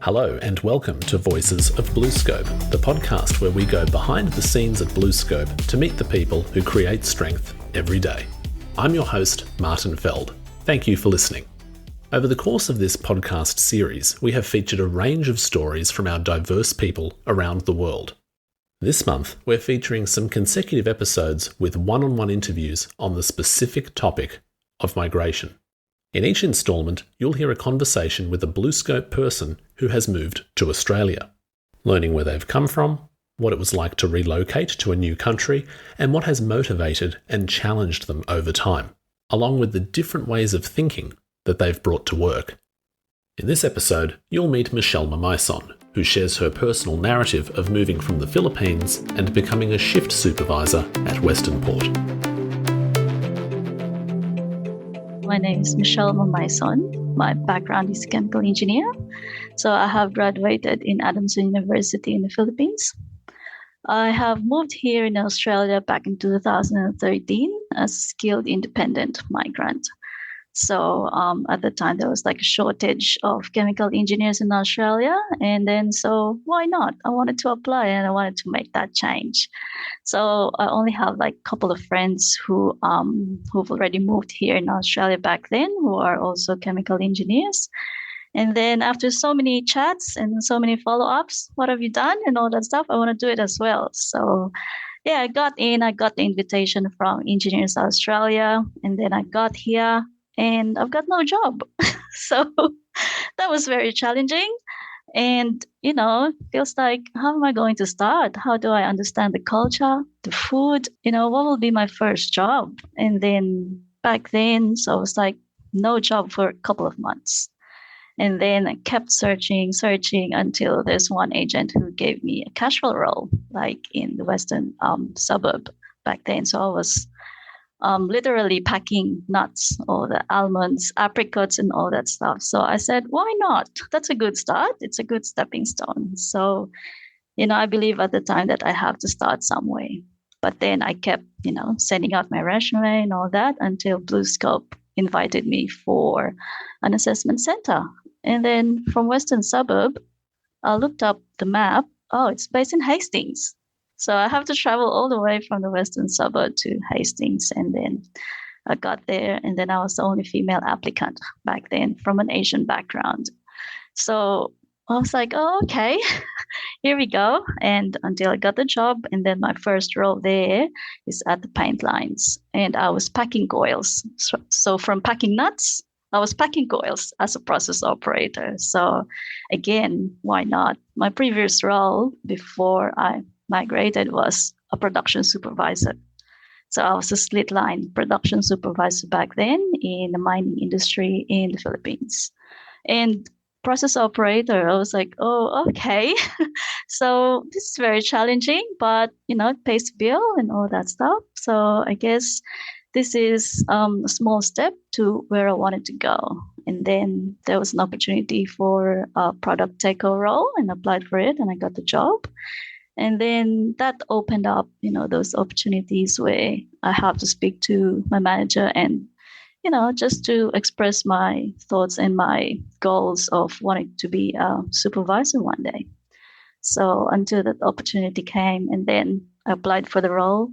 Hello and welcome to Voices of BlueScope, the podcast where we go behind the scenes at BlueScope to meet the people who create strength every day. I'm your host, Martin Feld. Thank you for listening. Over the course of this podcast series, we have featured a range of stories from our diverse people around the world. This month, we're featuring some consecutive episodes with one-on-one interviews on the specific topic of migration. In each instalment, you'll hear a conversation with a BlueScope person who has moved to Australia, learning where they've come from, what it was like to relocate to a new country, and what has motivated and challenged them over time, along with the different ways of thinking that they've brought to work. In this episode, you'll meet Michelle Mamayson, who shares her personal narrative of moving from the Philippines and becoming a shift supervisor at Western Port. My name is Michelle Mamayson. My background is chemical engineer. So I have graduated in Adamson University in the Philippines. I have moved here in Australia back in 2013 as a skilled independent migrant. So at the time, there was like a shortage of chemical engineers in Australia. And then, so why not? I wanted to apply and I wanted to make that change. So I only have like a couple of friends who've already moved here in Australia back then, who are also chemical engineers. And then after so many chats and so many follow-ups, what have you done and all that stuff, I want to do it as well. So yeah, I got the invitation from Engineers Australia, and then I got here. And I've got no job. So that was very challenging. And, feels like, how am I going to start? How do I understand the culture, the food? What will be my first job? And then back then, so I was like, no job for a couple of months. And then I kept searching until there's one agent who gave me a casual role, like in the western suburb back then. So I was literally packing nuts, all the almonds, apricots, and all that stuff. So I said, why not? That's a good start. It's a good stepping stone. So, I believe at the time that I have to start some way. But then I kept, sending out my resume and all that until BlueScope invited me for an assessment center. And then from Western Suburb, I looked up the map. Oh, it's based in Hastings. So I have to travel all the way from the western suburb to Hastings. And then I got there, and then I was the only female applicant back then from an Asian background. So I was like, oh, okay, here we go. And until I got the job, and then my first role there is at the paint lines. And I was packing coils. So from packing nuts, I was packing coils as a process operator. So again, why not? My previous role before I migrated was a production supervisor. So I was a slit line production supervisor back then in the mining industry in the Philippines. And process operator, I was like, oh, okay. So this is very challenging, but it pays the bill and all that stuff. So I guess this is a small step to where I wanted to go. And then there was an opportunity for a product takeover role, and I applied for it, and I got the job. And then that opened up, those opportunities where I have to speak to my manager and, just to express my thoughts and my goals of wanting to be a supervisor one day. So until that opportunity came, and then I applied for the role,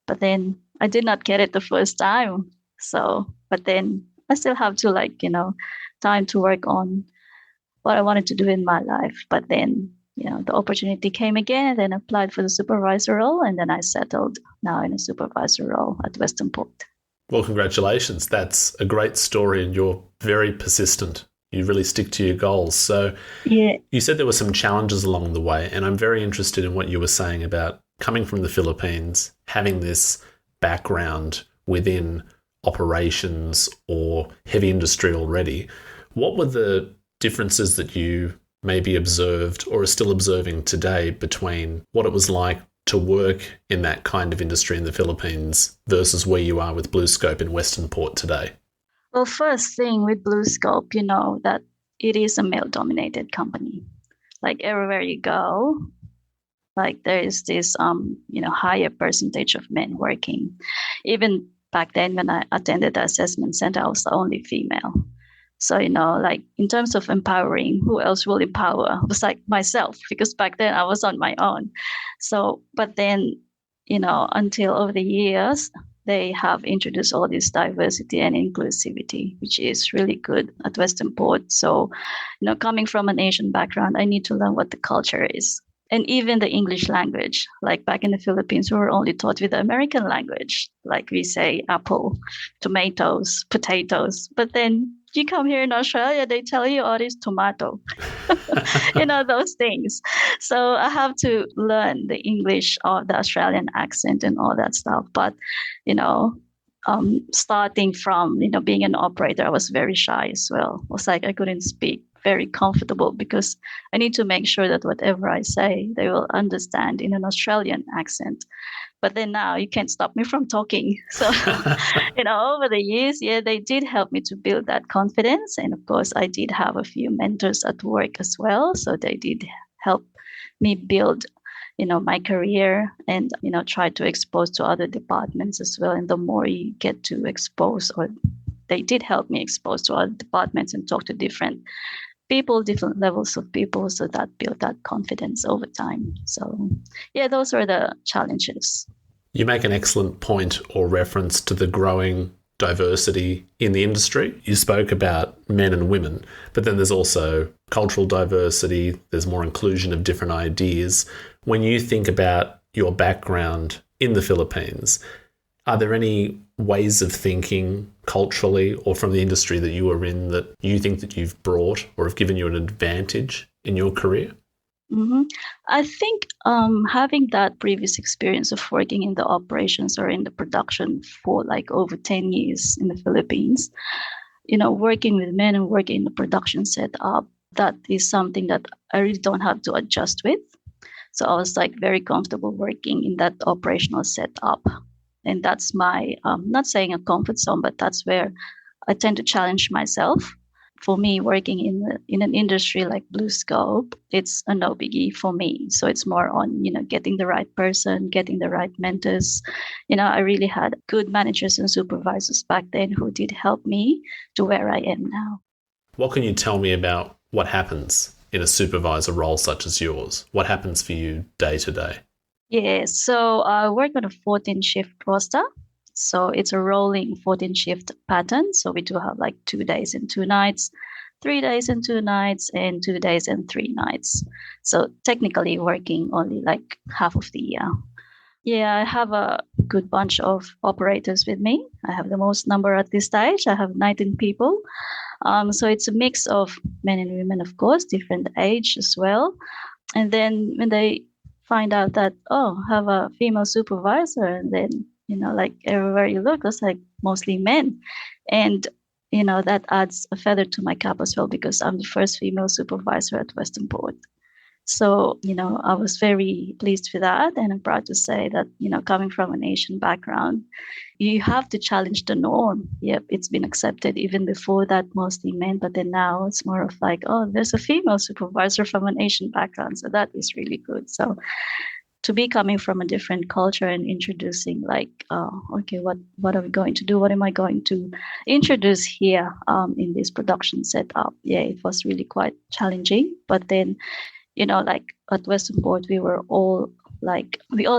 but then I did not get it the first time. So, but then I still have to time to work on what I wanted to do in my life. But then the opportunity came again, and then applied for the supervisor role, and then I settled now in a supervisor role at Western Port. Well, congratulations. That's a great story, and you're very persistent. You really stick to your goals. So yeah. You said there were some challenges along the way, and I'm very interested in what you were saying about coming from the Philippines, having this background within operations or heavy industry already. What were the differences that you maybe observed or are still observing today between what it was like to work in that kind of industry in the Philippines versus where you are with BlueScope in Western Port today? Well, first thing with BlueScope, that it is a male-dominated company. Like everywhere you go, Like there is this higher percentage of men working. Even back then when I attended the assessment center, I was the only female. So, like in terms of empowering, who else will empower? It was like myself, because back then I was on my own. So, but then, until over the years, they have introduced all this diversity and inclusivity, which is really good at Western Port. So, coming from an Asian background, I need to learn what the culture is. And even the English language, like back in the Philippines, we were only taught with the American language. Like we say apple, tomatoes, potatoes. But then you come here in Australia, they tell you, oh, it's tomato, those things. So I have to learn the English or the Australian accent and all that stuff. But, starting from, being an operator, I was very shy as well. It was like I couldn't speak very comfortable because I need to make sure that whatever I say, they will understand in an Australian accent. But then now you can't stop me from talking. So, over the years, they did help me to build that confidence. And of course, I did have a few mentors at work as well. So they did help me build, my career and, try to expose to other departments as well. And the more you get to expose, or they did help me expose to other departments and talk to different people, different levels of people. So that built that confidence over time. So, those were the challenges. You make an excellent point or reference to the growing diversity in the industry. You spoke about men and women, but then there's also cultural diversity. There's more inclusion of different ideas. When you think about your background in the Philippines, are there any ways of thinking culturally or from the industry that you were in that you think that you've brought or have given you an advantage in your career? Mm-hmm. I think having that previous experience of working in the operations or in the production for like over 10 years in the Philippines, working with men and working in the production setup, that is something that I really don't have to adjust with. So I was like very comfortable working in that operational setup. And that's my, not saying a comfort zone, but that's where I tend to challenge myself. For me, working in an industry like BlueScope, it's a no biggie for me. So it's more on, getting the right person, getting the right mentors. I really had good managers and supervisors back then who did help me to where I am now. What can you tell me about what happens in a supervisor role such as yours? What happens for you day to day? Yeah, so I work on a 14-shift roster. So it's a rolling 14-shift pattern. So we do have like 2 days and 2 nights, 3 days and 2 nights, and 2 days and 3 nights. So technically working only like half of the year. Yeah, I have a good bunch of operators with me. I have the most number at this stage. I have 19 people. So it's a mix of men and women, of course, different age as well. And then when they find out that, I have a female supervisor, and then, like everywhere you look, it's like mostly men. And, that adds a feather to my cap as well, because I'm the first female supervisor at Western Port. So, I was very pleased with that. And I'm proud to say that, coming from an Asian background, you have to challenge the norm. Yep, it's been accepted even before that, mostly men. But then now it's more of like, there's a female supervisor from an Asian background. So that is really good. So to be coming from a different culture and introducing like, okay, what are we going to do? What am I going to introduce here in this production setup? Yeah, it was really quite challenging. But then, like at Western Port, we all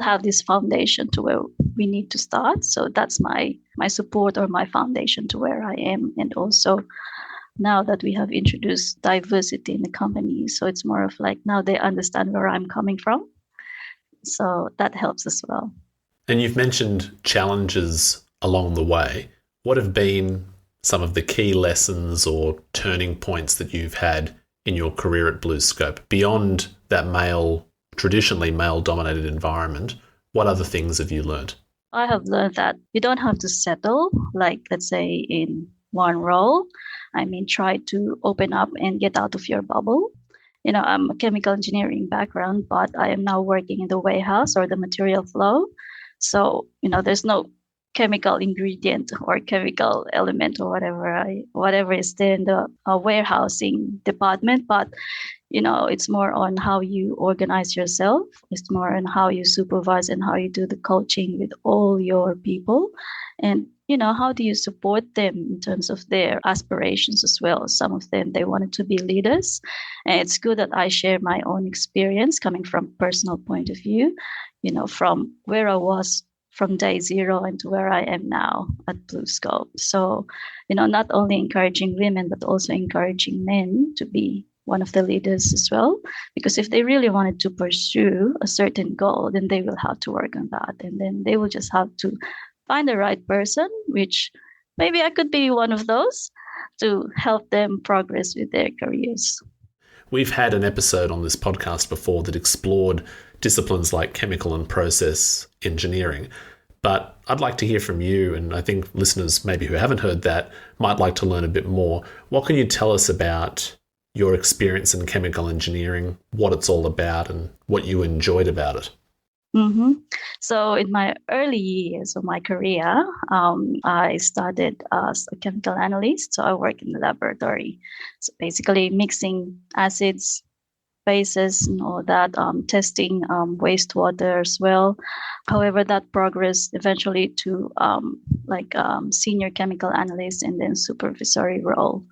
have this foundation to where we need to start. So that's my support or my foundation to where I am. And also now that we have introduced diversity in the company, so it's more of like now they understand where I'm coming from. So that helps as well. And you've mentioned challenges along the way. What have been some of the key lessons or turning points that you've had in your career at BlueScope beyond that traditionally male-dominated environment? What other things have you learned? I have learned that you don't have to settle, like, let's say, in one role. Try to open up and get out of your bubble. I'm a chemical engineering background, but I am now working in the warehouse or the material flow. So, there's no chemical ingredient or chemical element or whatever is there in the warehousing department. But, It's more on how you organize yourself. It's more on how you supervise and how you do the coaching with all your people. And, how do you support them in terms of their aspirations as well? Some of them, they wanted to be leaders. And it's good that I share my own experience coming from personal point of view, from where I was from day zero and to where I am now at BlueScope. So, not only encouraging women, but also encouraging men to be one of the leaders as well. Because if they really wanted to pursue a certain goal, then they will have to work on that. And then they will just have to find the right person, which maybe I could be one of those, to help them progress with their careers. We've had an episode on this podcast before that explored disciplines like chemical and process engineering. But I'd like to hear from you, and I think listeners maybe who haven't heard that might like to learn a bit more. What can you tell us about your experience in chemical engineering, what it's all about, and what you enjoyed about it? Mm-hmm. So in my early years of my career, I started as a chemical analyst. So I work in the laboratory. So basically mixing acids, bases, and all that, testing wastewater as well. However, that progressed eventually to senior chemical analyst and then supervisory role.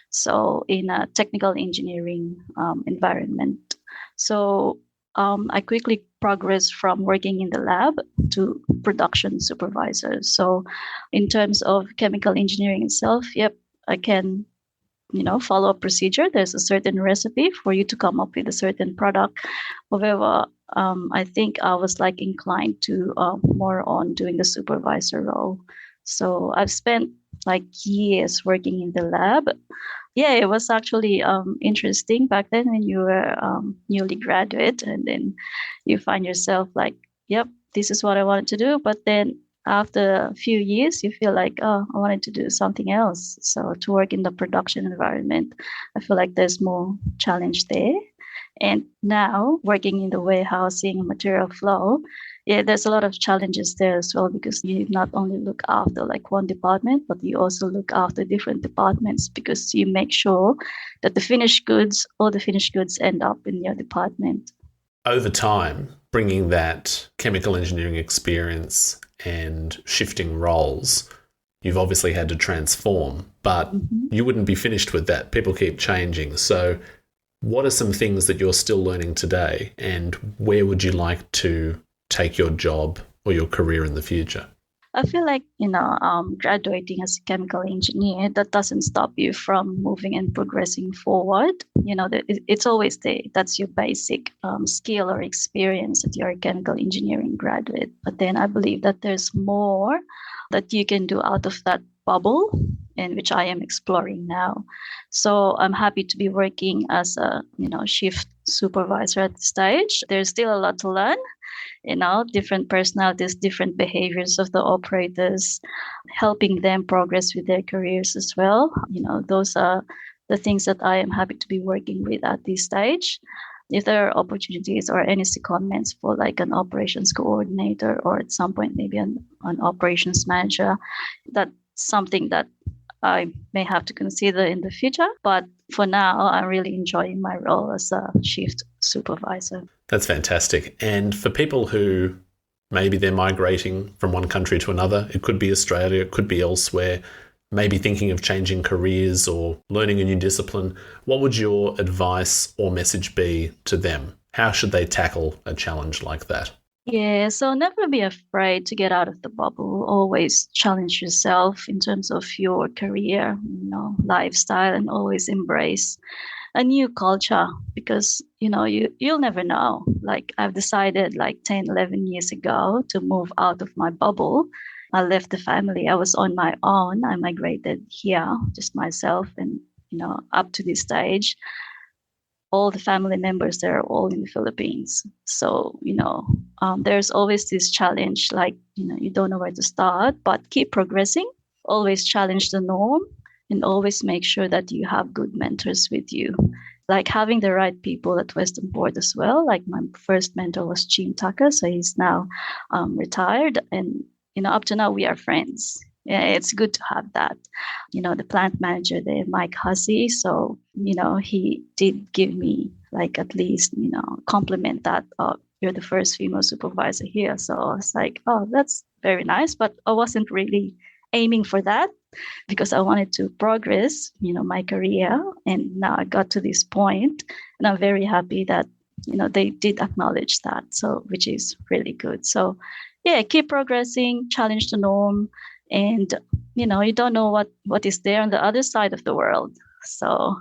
So in a technical engineering environment. So I quickly progressed from working in the lab to production supervisor. So in terms of chemical engineering itself, yep, I can follow a procedure. There's a certain recipe for you to come up with a certain product. However, I think I was inclined to more on doing the supervisor role. So I've spent years working in the lab. Yeah, it was actually interesting back then when you were newly graduate, and then you find yourself yep, this is what I wanted to do. But then after a few years, you feel oh, I wanted to do something else. So to work in the production environment, I feel like there's more challenge there. And now working in the warehousing and material flow, yeah, there's a lot of challenges there as well, because you not only look after one department, but you also look after different departments, because you make sure that all the finished goods end up in your department. Over time, bringing that chemical engineering experience and shifting roles, you've obviously had to transform, but you wouldn't be finished with that. People keep changing. So what are some things that you're still learning today, and where would you like to take your job or your career in the future? I feel like, graduating as a chemical engineer, that doesn't stop you from moving and progressing forward. It's always there. That's your basic skill or experience that you're a chemical engineering graduate. But then I believe that there's more that you can do out of that bubble, in which I am exploring now. So I'm happy to be working as a, shift supervisor at this stage. There's still a lot to learn. Different personalities, different behaviors of the operators, helping them progress with their careers as well. Those are the things that I am happy to be working with at this stage. If there are opportunities or any secondments for an operations coordinator, or at some point maybe an operations manager, that's something that I may have to consider in the future. But for now, I'm really enjoying my role as a shift supervisor. That's fantastic. And for people who maybe they're migrating from one country to another, it could be Australia, it could be elsewhere, maybe thinking of changing careers or learning a new discipline, what would your advice or message be to them? How should they tackle a challenge like that? Yeah, so never be afraid to get out of the bubble. Always challenge yourself in terms of your career, lifestyle, and always embrace a new culture, because you'll never know. I've decided 10, 11 years ago to move out of my bubble. I left the family. I was on my own. I migrated here, just myself, and up to this stage, all the family members, they're all in the Philippines. So, there's always this challenge, you don't know where to start, but keep progressing. Always challenge the norm, and always make sure that you have good mentors with you. Having the right people at Western Port as well. My first mentor was Jim Tucker, so he's now retired. And, up to now, we are friends. yeah, it's good to have that. The plant manager there, Mike Hussey. So, he did give me like at least, compliment that you're the first female supervisor here. So I was like, oh, that's very nice. But I wasn't really aiming for that because I wanted to progress, my career. And now I got to this point, and I'm very happy that, they did acknowledge that. So, which is really good. So, yeah, keep progressing, challenge the norm. And, you don't know what is there on the other side of the world. So,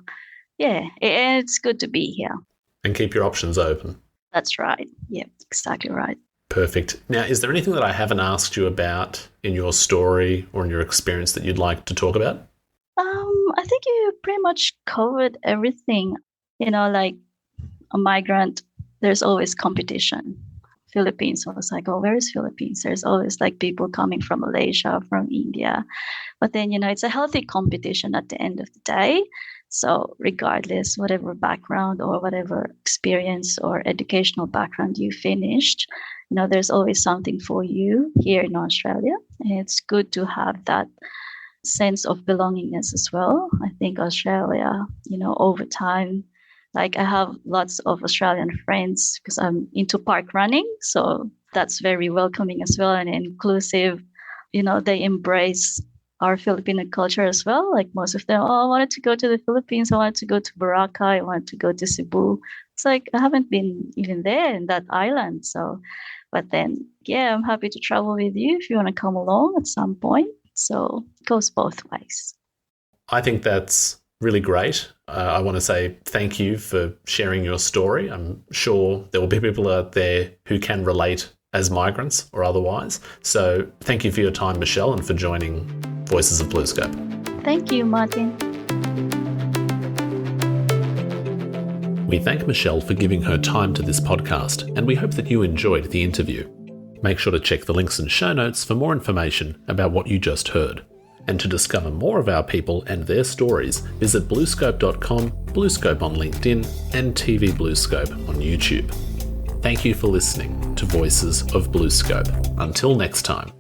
yeah, it's good to be here. And keep your options open. That's right. Yeah, exactly right. Perfect. Now, is there anything that I haven't asked you about in your story or in your experience that you'd like to talk about? I think you pretty much covered everything. Like a migrant, there's always competition. Philippines, I was like, oh, where is Philippines? There's always like people coming from Malaysia, from India. But then, it's a healthy competition at the end of the day. So regardless, whatever background or whatever experience or educational background you finished, there's always something for you here in Australia. And it's good to have that sense of belongingness as well. I think Australia, over time, like I have lots of Australian friends because I'm into park running. So that's very welcoming as well and inclusive. They embrace our Filipino culture as well. Like most of them, oh, I wanted to go to the Philippines. I wanted to go to Boracay. I wanted to go to Cebu. It's like, I haven't been even there in that island. So, but then, yeah, I'm happy to travel with you if you want to come along at some point. So it goes both ways. I think that's really great. I want to say thank you for sharing your story. I'm sure there will be people out there who can relate as migrants or otherwise. So thank you for your time, Michelle, and for joining Voices of BlueScope. Thank you, Martin. We thank Michelle for giving her time to this podcast, and we hope that you enjoyed the interview. Make sure to check the links and show notes for more information about what you just heard. And to discover more of our people and their stories, visit bluescope.com, BlueScope on LinkedIn, and TV BlueScope on YouTube. Thank you for listening to Voices of BlueScope. Until next time.